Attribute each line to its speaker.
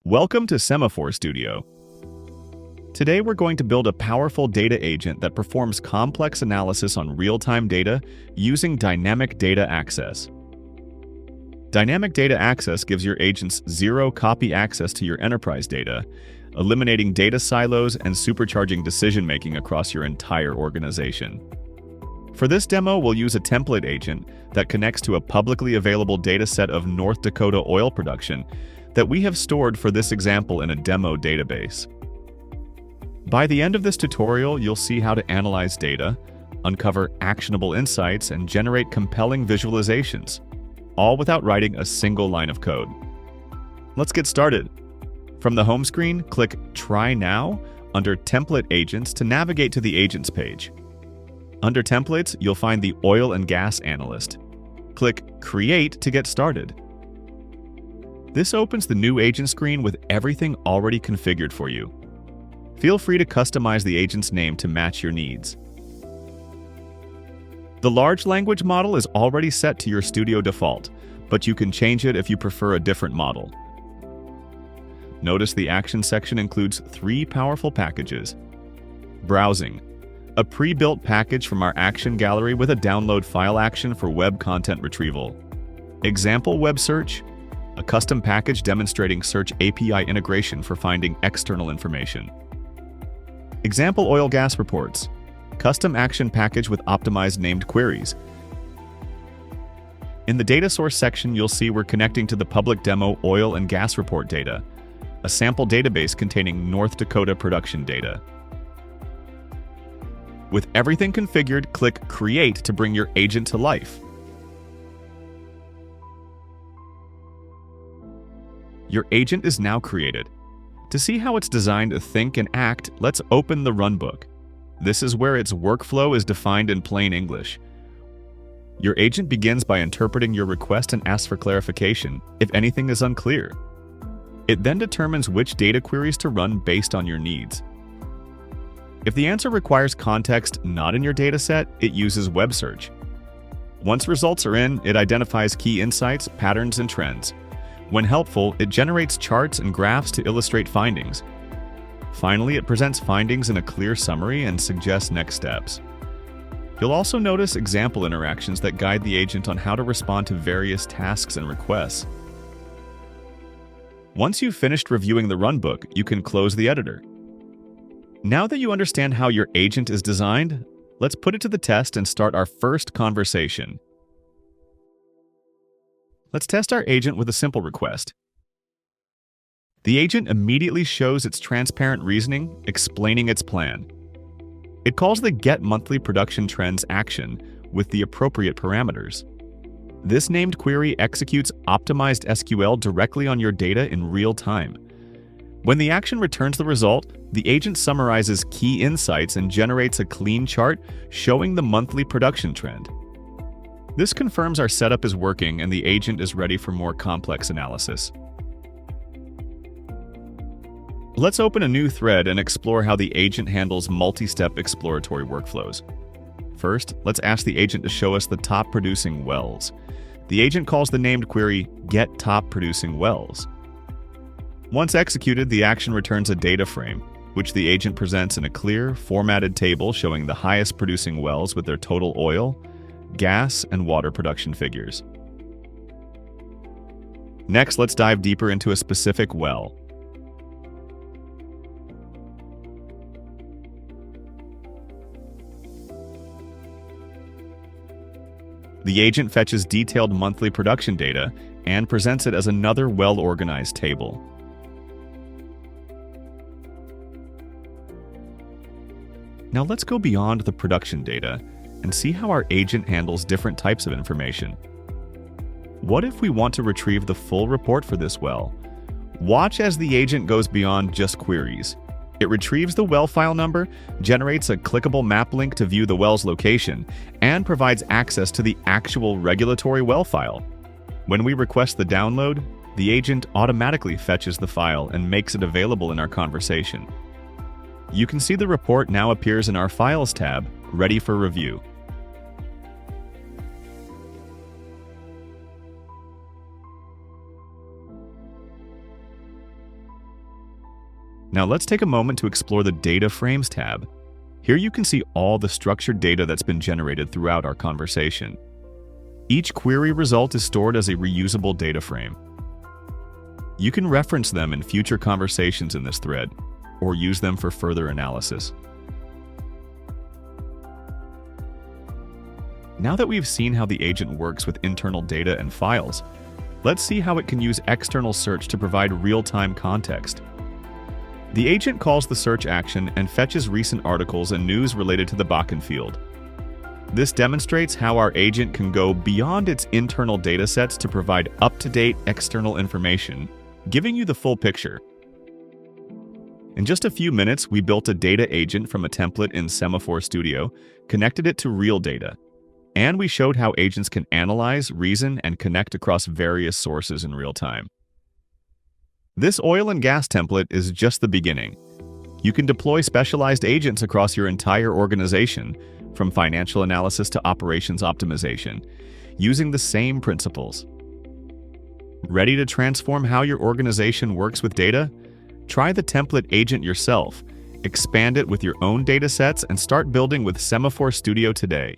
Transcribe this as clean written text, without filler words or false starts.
Speaker 1: Welcome to Sema4 Studio. Today we're going to build a powerful data agent that performs complex analysis on real-time data using Dynamic Data Access. Dynamic Data Access gives your agents zero-copy access to your enterprise data, eliminating data silos and supercharging decision-making across your entire organization. For this demo, we'll use a template agent that connects to a publicly available dataset of North Dakota oil production that we have stored for this example in a demo database. By the end of this tutorial, you'll see how to analyze data, uncover actionable insights, and generate compelling visualizations, all without writing a single line of code. Let's get started. From the home screen, click Try Now under Template Agents to navigate to the Agents page. Under Templates, you'll find the Oil and Gas Analyst. Click Create to get started. This opens the new agent screen with everything already configured for you. Feel free to customize the agent's name to match your needs. The large language model is already set to your Studio default, but you can change it if you prefer a different model. Notice the Action section includes 3 powerful packages. Browsing, a pre-built package from our Action gallery with a download file action for web content retrieval. Example Web Search, a custom package demonstrating Search API integration for finding external information. Example Oil Gas Reports, custom action package with optimized named queries. In the Data Source section, you'll see we're connecting to the public demo Oil and Gas Report data, a sample database containing North Dakota production data. With everything configured, click Create to bring your agent to life. Your agent is now created. To see how it's designed to think and act, let's open the runbook. This is where its workflow is defined in plain English. Your agent begins by interpreting your request and asks for clarification if anything is unclear. It then determines which data queries to run based on your needs. If the answer requires context not in your dataset, it uses web search. Once results are in, it identifies key insights, patterns, and trends. When helpful, it generates charts and graphs to illustrate findings. Finally, it presents findings in a clear summary and suggests next steps. You'll also notice example interactions that guide the agent on how to respond to various tasks and requests. Once you've finished reviewing the runbook, you can close the editor. Now that you understand how your agent is designed, let's put it to the test and start our first conversation. Let's test our agent with a simple request. The agent immediately shows its transparent reasoning, explaining its plan. It calls the Get Monthly Production Trends action with the appropriate parameters. This named query executes optimized SQL directly on your data in real time. When the action returns the result, the agent summarizes key insights and generates a clean chart showing the monthly production trend. This confirms our setup is working and the agent is ready for more complex analysis. Let's open a new thread and explore how the agent handles multi-step exploratory workflows. First, let's ask the agent to show us the top producing wells. The agent calls the named query Get Top Producing Wells. Once executed, the action returns a data frame, which the agent presents in a clear, formatted table showing the highest producing wells with their total oil, gas, and water production figures. Next, let's dive deeper into a specific well. The agent fetches detailed monthly production data and presents it as another well-organized table. Now let's go beyond the production data and see how our agent handles different types of information. What if we want to retrieve the full report for this well? Watch as the agent goes beyond just queries. It retrieves the well file number, generates a clickable map link to view the well's location, and provides access to the actual regulatory well file. When we request the download, the agent automatically fetches the file and makes it available in our conversation. You can see the report now appears in our Files tab, ready for review. Now let's take a moment to explore the Data Frames tab. Here you can see all the structured data that's been generated throughout our conversation. Each query result is stored as a reusable data frame. You can reference them in future conversations in this thread, or use them for further analysis. Now that we've seen how the agent works with internal data and files, let's see how it can use external search to provide real-time context. The agent calls the search action and fetches recent articles and news related to the Bakken field. This demonstrates how our agent can go beyond its internal datasets to provide up-to-date external information, giving you the full picture. In just a few minutes, we built a data agent from a template in Sema4 Studio, connected it to real data, and we showed how agents can analyze, reason, and connect across various sources in real time. This oil and gas template is just the beginning. You can deploy specialized agents across your entire organization, from financial analysis to operations optimization, using the same principles. Ready to transform how your organization works with data? Try the template agent yourself, expand it with your own datasets, and start building with Sema4 Studio today.